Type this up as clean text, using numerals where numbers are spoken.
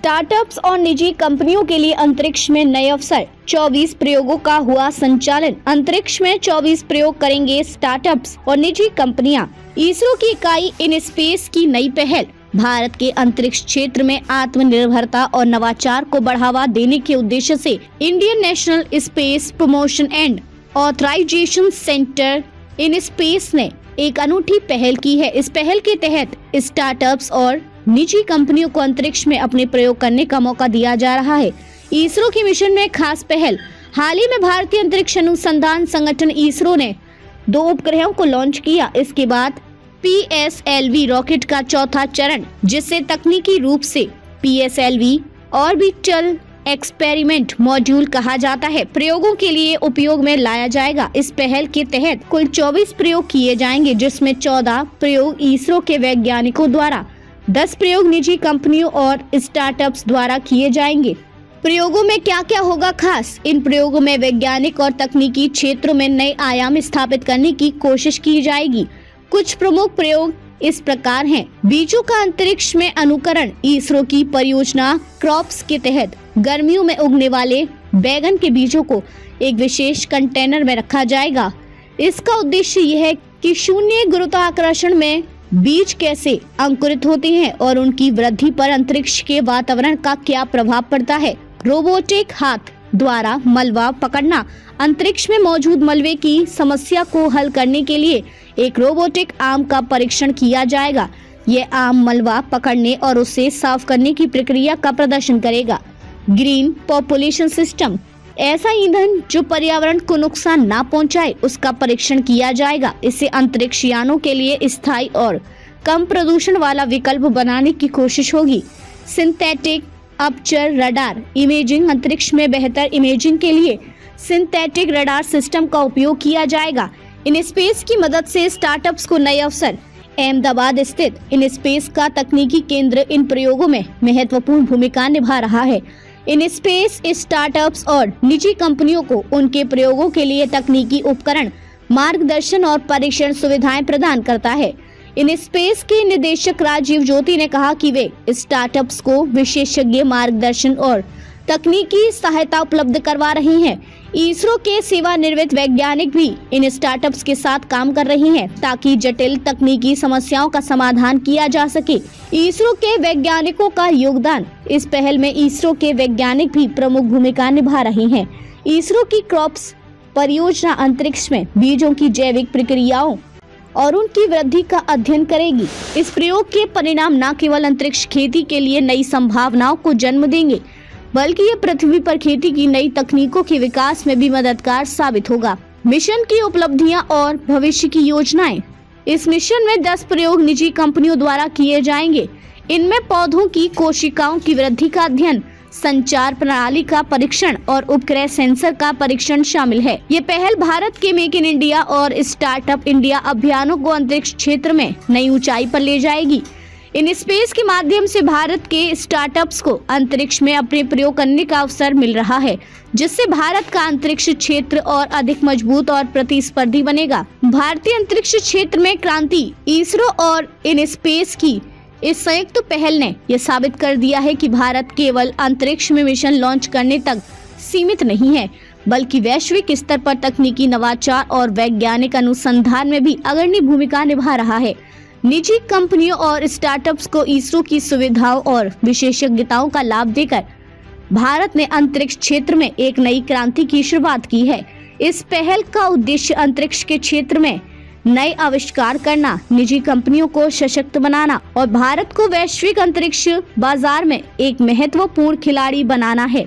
Startups और निजी कंपनियों के लिए अंतरिक्ष में नए अवसर। 24 प्रयोगों का हुआ संचालन। अंतरिक्ष में 24 प्रयोग करेंगे स्टार्टअप्स और निजी कंपनियां। इसरो की इकाई इन स्पेस की नई पहल। भारत के अंतरिक्ष क्षेत्र में आत्मनिर्भरता और नवाचार को बढ़ावा देने के उद्देश्य से Indian National Space Promotion and Authorization Centre IN SPACe ने एक अनूठी पहल की है। इस पहल के तहत स्टार्टअप्स और निजी कंपनियों को अंतरिक्ष में अपने प्रयोग करने का मौका दिया जा रहा है। इसरो की मिशन में खास पहल। हाल ही में भारतीय अंतरिक्ष अनुसंधान संगठन इसरो ने 2 उपग्रहों को लॉन्च किया। इसके बाद PSLV रॉकेट का चौथा चरण, जिसे तकनीकी रूप से PSLV ऑर्बिटल एक्सपेरिमेंट मॉड्यूल कहा जाता है, प्रयोगों के लिए उपयोग में लाया जाएगा। इस पहल के तहत कुल 24 प्रयोग किए जाएंगे, जिसमें 14 प्रयोग इसरो के वैज्ञानिकों द्वारा, 10 प्रयोग निजी कंपनियों और स्टार्टअप्स द्वारा किए जाएंगे। प्रयोगों में क्या क्या होगा खास? इन प्रयोगों में वैज्ञानिक और तकनीकी क्षेत्रों में नए आयाम स्थापित करने की कोशिश की जाएगी। कुछ प्रमुख प्रयोग इस प्रकार हैं। बीजों का अंतरिक्ष में अनुकरण। इसरो की परियोजना क्रॉप्स के तहत गर्मियों में उगने वाले बैगन के बीजों को एक विशेष कंटेनर में रखा जाएगा। इसका उद्देश्य यह है कि शून्य गुरुत्वाकर्षण में बीज कैसे अंकुरित होते हैं और उनकी वृद्धि पर अंतरिक्ष के वातावरण का क्या प्रभाव पड़ता है। रोबोटिक हाथ द्वारा मलबा पकड़ना। अंतरिक्ष में मौजूद मलबे की समस्या को हल करने के लिए एक रोबोटिक आर्म का परीक्षण किया जाएगा। यह आर्म मलबा पकड़ने और उसे साफ करने की प्रक्रिया का प्रदर्शन करेगा। Green population system. ऐसा ईंधन जो पर्यावरण को नुकसान ना पहुंचाए, उसका परीक्षण किया जाएगा। इससे अंतरिक्ष यानों के लिए स्थायी और कम प्रदूषण वाला विकल्प बनाने की कोशिश होगी। Synthetic aperture radar imaging. अंतरिक्ष में बेहतर इमेजिंग के लिए सिंथेटिक रडार सिस्टम का उपयोग किया जाएगा। इन स्पेस की मदद से स्टार्टअप्स को नए अवसर। अहमदाबाद स्थित इन स्पेस का तकनीकी केंद्र इन प्रयोगों में महत्वपूर्ण भूमिका निभा रहा है। इन स्पेस स्टार्टअप्स और निजी कंपनियों को उनके प्रयोगों के लिए तकनीकी उपकरण, मार्गदर्शन और परीक्षण सुविधाएं प्रदान करता है। इन स्पेस के निदेशक राजीव ज्योति ने कहा कि वे स्टार्टअप्स को विशेषज्ञ मार्गदर्शन और तकनीकी सहायता उपलब्ध करवा रही हैं। इसरो के सेवानिवृत्त वैज्ञानिक भी इन स्टार्टअप्स के साथ काम कर रही हैं, ताकि जटिल तकनीकी समस्याओं का समाधान किया जा सके। इसरो के वैज्ञानिकों का योगदान। इस पहल में इसरो के वैज्ञानिक भी प्रमुख भूमिका निभा रहे हैं। इसरो की क्रॉप्स परियोजना अंतरिक्ष में बीजों की जैविक प्रक्रियाओं और उनकी वृद्धि का अध्ययन करेगी। इस प्रयोग के परिणाम न केवल अंतरिक्ष खेती के लिए नई संभावनाओं को जन्म देंगे, बल्कि ये पृथ्वी पर खेती की नई तकनीकों के विकास में भी मददगार साबित होगा। मिशन की उपलब्धियां और भविष्य की योजनाएं। इस मिशन में 10 प्रयोग निजी कंपनियों द्वारा किए जाएंगे। इनमें पौधों की कोशिकाओं की वृद्धि का अध्ययन, संचार प्रणाली का परीक्षण और उपग्रह सेंसर का परीक्षण शामिल है। ये पहल भारत के मेक इन इंडिया और स्टार्टअप इंडिया अभियानों को अंतरिक्ष क्षेत्र में नई ऊंचाई पर ले जाएगी। इन स्पेस के माध्यम से भारत के स्टार्टअप्स को अंतरिक्ष में अपने प्रयोग करने का अवसर मिल रहा है, जिससे भारत का अंतरिक्ष क्षेत्र और अधिक मजबूत और प्रतिस्पर्धी बनेगा। भारतीय अंतरिक्ष क्षेत्र में क्रांति। इसरो और इन स्पेस की इस संयुक्त पहल ने यह साबित कर दिया है कि भारत केवल अंतरिक्ष में मिशन लॉन्च करने तक सीमित नहीं है, बल्कि वैश्विक स्तर पर तकनीकी नवाचार और वैज्ञानिक अनुसंधान में भी अग्रणी भूमिका निभा रहा है। निजी कंपनियों और स्टार्टअप्स को इसरो की सुविधाओं और विशेषज्ञताओं का लाभ देकर भारत ने अंतरिक्ष क्षेत्र में एक नई क्रांति की शुरुआत की है। इस पहल का उद्देश्य अंतरिक्ष के क्षेत्र में नए आविष्कार करना, निजी कंपनियों को सशक्त बनाना और भारत को वैश्विक अंतरिक्ष बाजार में एक महत्वपूर्ण खिलाड़ी बनाना है।